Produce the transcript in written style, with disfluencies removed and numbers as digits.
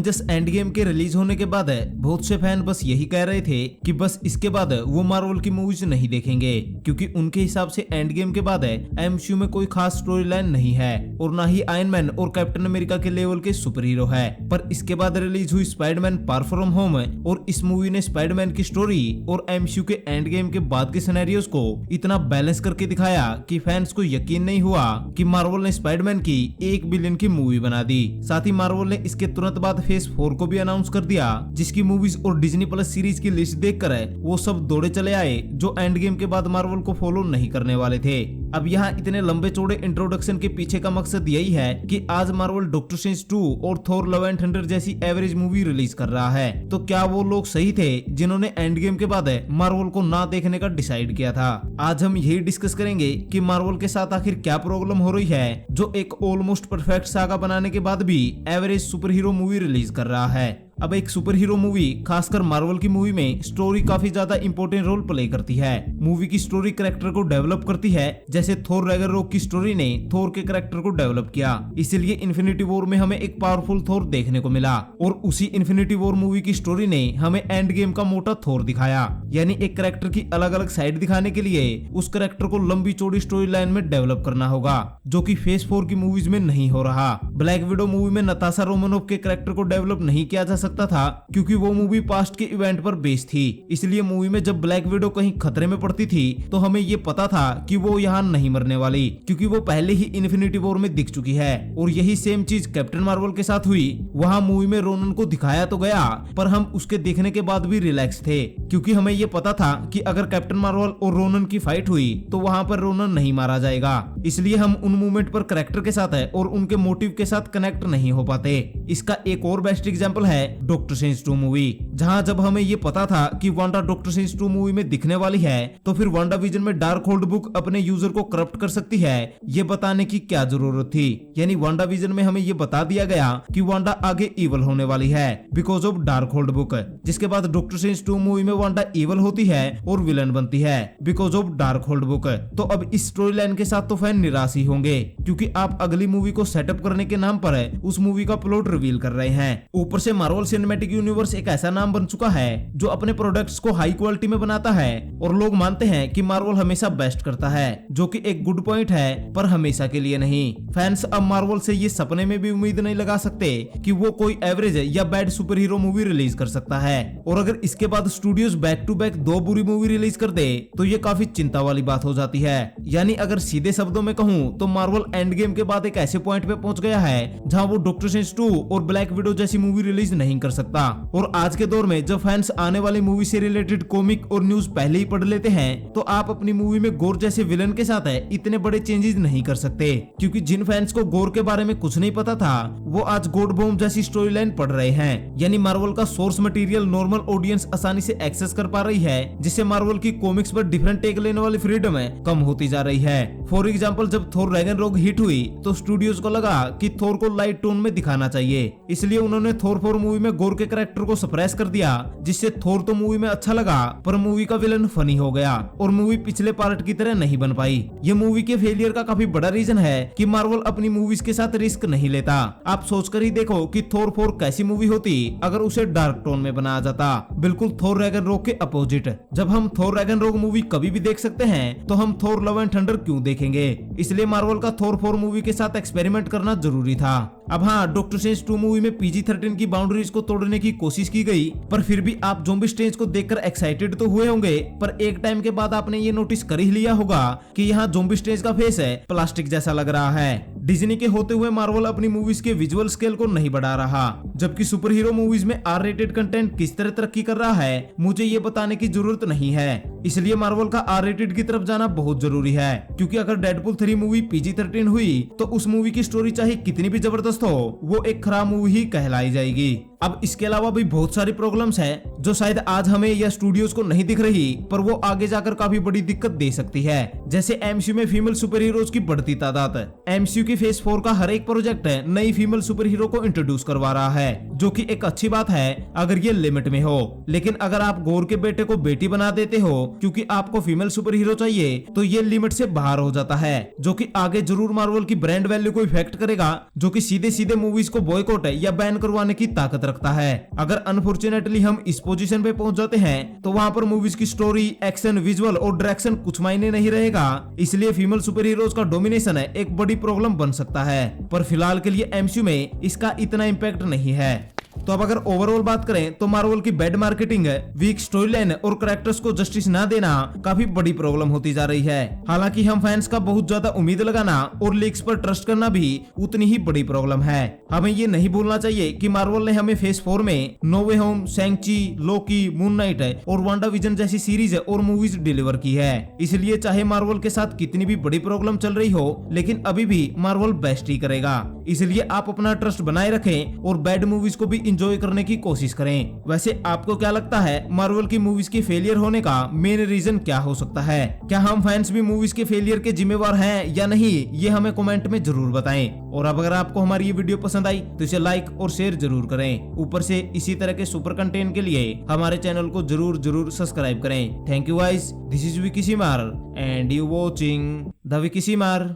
Avengers end game के release होने के बाद बहुत से फैन बस यही कह रहे थे कि बस इसके बाद वो मार्वल की मूवीज नहीं देखेंगे, क्योंकि उनके हिसाब से एंड गेम के बाद एमसीयू में कोई खास स्टोरी लाइन नहीं है और ना ही आयरन मैन और कैप्टन अमेरिका के लेवल के सुपर हीरो है। पर इसके बाद रिलीज हुई स्पाइडरमैन फार फ्रॉम होम और इस मूवी ने स्पाइडरमैन की स्टोरी और एमसीयू के एंड गेम के बाद के सिनेरियोस को इतना बैलेंस करके दिखाया कि फैंस को यकीन नहीं हुआ कि मार्वल ने स्पाइडरमैन की 1 बिलियन की मूवी बना दी। साथ ही मार्वल ने इसके तुरंत बाद फेज 4 को भी अनाउंस कर दिया, जिसकी मूवीज और डिज्नी प्लस सीरीज की लिस्ट देखकर वो सब दौड़े चले आए जो एंड गेम के बाद मार्वल को फॉलो नहीं करने वाले थे। अब यहाँ इतने लंबे चौड़े इंट्रोडक्शन के पीछे का मकसद यही है कि आज मार्वल डॉक्टर स्ट्रेंज 2 और थोर लव एंड थंडर जैसी एवरेज मूवी रिलीज कर रहा है। तो क्या वो लोग सही थे जिन्होंने एंड गेम के बाद मार्वल को ना देखने का डिसाइड किया था? आज हम यही डिस्कस करेंगे कि मार्वल के साथ आखिर क्या प्रॉब्लम हो रही है जो एक ऑलमोस्ट परफेक्ट सागा बनाने के बाद भी average super hero movie release कर रहा है। अब एक सुपर हीरो मूवी, खासकर मार्वल की मूवी में स्टोरी काफी ज्यादा इंपॉर्टेंट रोल प्ले करती है। मूवी की स्टोरी कैरेक्टर को डेवलप करती है, जैसे थोर रैग्नारोक की स्टोरी ने थोर के कैरेक्टर को डेवलप किया। इसीलिए इन्फिनिटी वॉर में हमें एक पावरफुल थोर देखने को मिला और उसी इन्फिनिटी वॉर मूवी की स्टोरी ने हमें एंड गेम का मोटा थोर दिखाया। यानी एक कैरेक्टर की अलग अलग साइड दिखाने के लिए उस कैरेक्टर को लंबी चौड़ी स्टोरी लाइन में डेवलप करना होगा, जो कि फेज 4 की मूवीज में नहीं हो रहा। ब्लैक विडो मूवी में नताशा रोमानोफ के कैरेक्टर को डेवलप नहीं किया जा सकता था, क्योंकि वो मूवी पास्ट के इवेंट पर बेस्ड थी। इसलिए मूवी में जब ब्लैक विडो कहीं खतरे में पड़ती थी तो हमें ये पता था कि वो यहाँ नहीं मरने वाली, क्योंकि वो पहले ही इन्फिनिटी वॉर में दिख चुकी है। और यही सेम चीज कैप्टन मार्वल के साथ हुई। वहाँ मूवी में रोनन को दिखाया तो गया, पर हम उसके देखने के बाद भी रिलैक्स थे, क्योंकि हमें ये पता था कि अगर कैप्टन मार्वल और रोनन की फाइट हुई तो वहाँ पर रोनन नहीं मारा जाएगा। इसलिए हम उन मूवमेंट पर कैरेक्टर के साथ और उनके मोटिव के साथ कनेक्ट नहीं हो पाते। इसका एक और बेस्ट एग्जाम्पल है डॉक्टर स्ट्रेंज 2 मूवी, जहां जब हमें ये पता था कि वांडा डॉक्टर स्ट्रेंज 2 मूवी में दिखने वाली है, तो फिर वांडा विजन में डार्क होल्ड बुक अपने यूजर को करप्ट कर सकती है, ये बताने की क्या जरूरत थी? यानी वांडा विजन में हमें ये बता दिया गया कि वांडा आगे इवल होने वाली है because of dark hold book. जिसके बाद डॉक्टर स्ट्रेंज 2 मूवी में वांडा इवल होती है और विलन बनती है because of dark hold book. तो अब इस स्टोरी लाइन के साथ तो फैन निराश ही होंगे, क्योंकि आप अगली मूवी को सेटअप करने के नाम पर उस मूवी का प्लॉट रिवील कर रहे हैं। ऊपर से मार्वल सिनेमैटिक यूनिवर्स एक ऐसा नाम बन चुका है जो अपने प्रोडक्ट्स को हाई क्वालिटी में बनाता है, और लोग मानते हैं कि मार्वल हमेशा बेस्ट करता है, जो कि एक गुड पॉइंट है, पर हमेशा के लिए नहीं। फैंस अब मार्वल से ये सपने में भी उम्मीद नहीं लगा सकते कि वो कोई एवरेज या bad super hero movie release कर सकता है। और अगर इसके बाद स्टूडियोज बैक टू बैक 2 बुरी मूवी रिलीज कर दे तो ये काफी चिंता वाली बात हो जाती है। यानी अगर सीधे शब्दों में कहूँ तो मार्वल एंड गेम के बाद एक ऐसे पॉइंट पे पहुंच गया है जहां वो डॉक्टर स्ट्रेंज 2 और ब्लैक विडो जैसी मूवी रिलीज नहीं कर सकता। और आज के दौर में जब फैंस आने वाली मूवी से रिलेटेड कॉमिक और न्यूज पहले ही पढ़ लेते हैं, तो आप अपनी मूवी में गोर जैसे विलन के साथ इतने बड़े चेंजेस नहीं कर सकते, क्योंकि जिन फैंस को गोर के बारे में कुछ नहीं पता था वो आज गॉड बॉम्ब जैसी स्टोरी लाइन पढ़ रहे हैं। यानी मार्वल का सोर्स मटेरियल नॉर्मल ऑडियंस आसानी से एक्सेस कर पा रही है, जिससे मार्वल की कॉमिक्स पर डिफरेंट टेक लेने वाली फ्रीडम कम होती जा रही है। फॉर एग्जाम्पल, जब थोर रैग्नारोक हिट हुई तो स्टूडियोज को लगा कि थोर को लाइट टोन में दिखाना चाहिए, इसलिए उन्होंने थोर 4 मूवी में गोर के कैरेक्टर को सप्रेस कर दिया, जिससे थोर तो मूवी में अच्छा लगा पर मूवी का विलन फनी हो गया और मूवी पिछले पार्ट की तरह नहीं बन पाई। ये मूवी के फेलियर का काफी बड़ा रीजन है कि मार्वल अपनी मूवीज के साथ रिस्क नहीं लेता। आप सोचकर ही देखो कि थोर 4 कैसी मूवी होती अगर उसे डार्क टोन में बनाया जाता, बिल्कुल थोर रैग्नारोक के अपोजिट। जब हम थोर रैग्नारोक मूवी कभी भी देख सकते हैं तो हम थोर लव एंड थंडर क्यों देखेंगे? इसलिए मार्वल का थोर 4 मूवी के साथ एक्सपेरिमेंट करना जरूरी था। अब हाँ, डॉक्टर स्ट्रेंज 2 मूवी में PG-13 की बाउंड्रीज को तोड़ने की कोशिश की गई, पर फिर भी आप ज़ॉम्बी स्ट्रेंज को देखकर एक्साइटेड तो हुए होंगे, पर एक टाइम के बाद आपने ये नोटिस कर ही लिया होगा कि यहाँ ज़ॉम्बी स्ट्रेंज का फेस प्लास्टिक जैसा लग रहा है। डिज्नी के होते हुए मार्वल अपनी मूवीज के विजुअल स्केल को नहीं बढ़ा रहा, जबकि सुपर हीरो मूवीज में R-रेटेड कंटेंट किस तरह तरक्की कर रहा है मुझे ये बताने की जरूरत नहीं है। इसलिए मार्वल का R-रेटेड की तरफ जाना बहुत जरूरी है, क्योंकि अगर डेडपुल 3 मूवी PG-13 हुई तो उस मूवी की स्टोरी चाहे कितनी भी जबरदस्त हो, वो एक खराब मूवी ही कहलाई जाएगी। अब इसके अलावा भी बहुत सारी प्रॉब्लम्स हैं जो शायद आज हमें या स्टूडियोज को नहीं दिख रही, पर वो आगे जाकर काफी बड़ी दिक्कत दे सकती है। जैसे एमसीयू में फीमेल सुपर हीरोज की बढ़ती तादाद। एमसीयू की फेज 4 का हर एक प्रोजेक्ट नई फीमेल सुपर हीरो को इंट्रोड्यूस करवा रहा है, जो कि एक अच्छी बात है अगर ये लिमिट में हो। लेकिन अगर आप गोर के बेटे को बेटी बना देते हो क्योंकि आपको फीमेल सुपर हीरो चाहिए तो ये लिमिट से बाहर हो जाता है, जो कि आगे जरूर मार्वल की ब्रांड वैल्यू को इफेक्ट करेगा, जो कि सीधे सीधे मूवीज को बॉयकॉट या बैन करवाने की ताकत रखता है। अगर अनफॉर्चुनेटली हम इस पोजीशन पे पहुंच जाते हैं तो वहां पर मूवीज की स्टोरी, एक्शन, विजुअल और डायरेक्शन कुछ मायने नहीं रहेगा। इसलिए फीमेल सुपर हीरोज का डोमिनेशन है एक बड़ी प्रॉब्लम बन सकता है, पर फिलहाल के लिए एमसीयू में इसका इतना इम्पैक्ट नहीं है। तो अब अगर ओवरऑल बात करें तो मार्वल की bad marketing, weak story line और कैरेक्टर्स को जस्टिस ना देना काफी बड़ी प्रॉब्लम होती जा रही है। हालांकि हम फैंस का बहुत ज्यादा उम्मीद लगाना और लीक्स पर ट्रस्ट करना भी उतनी ही बड़ी प्रॉब्लम है। हमें ये नहीं भूलना चाहिए कि मार्वल ने हमें फेज 4 में नो वे होम, शैंग-ची, लोकी, मून नाइट और वांडा विजन जैसी सीरीज और मूवीज डिलीवर की है। इसलिए चाहे मार्वल के साथ कितनी भी बड़ी प्रॉब्लम चल रही हो, लेकिन अभी भी मार्वल बेस्ट ही करेगा। इसलिए आप अपना ट्रस्ट बनाए रखें और बैड मूवीज को भी एंजॉय करने की कोशिश करें। वैसे आपको क्या लगता है मार्वल की मूवीज के फेलियर होने का मेन रीजन क्या हो सकता है? क्या हम फैंस भी मूवीज के फेलियर के जिम्मेवार हैं या नहीं, ये हमें कमेंट में जरूर बताएं। और अब अगर आपको हमारी ये वीडियो पसंद आई तो इसे लाइक और शेयर जरूर करें। ऊपर से इसी तरह के सुपर कंटेंट के लिए हमारे चैनल को जरूर सब्सक्राइब करें। Thank you guys, this is Vicky सीमार and you watching the Vicky सीमार।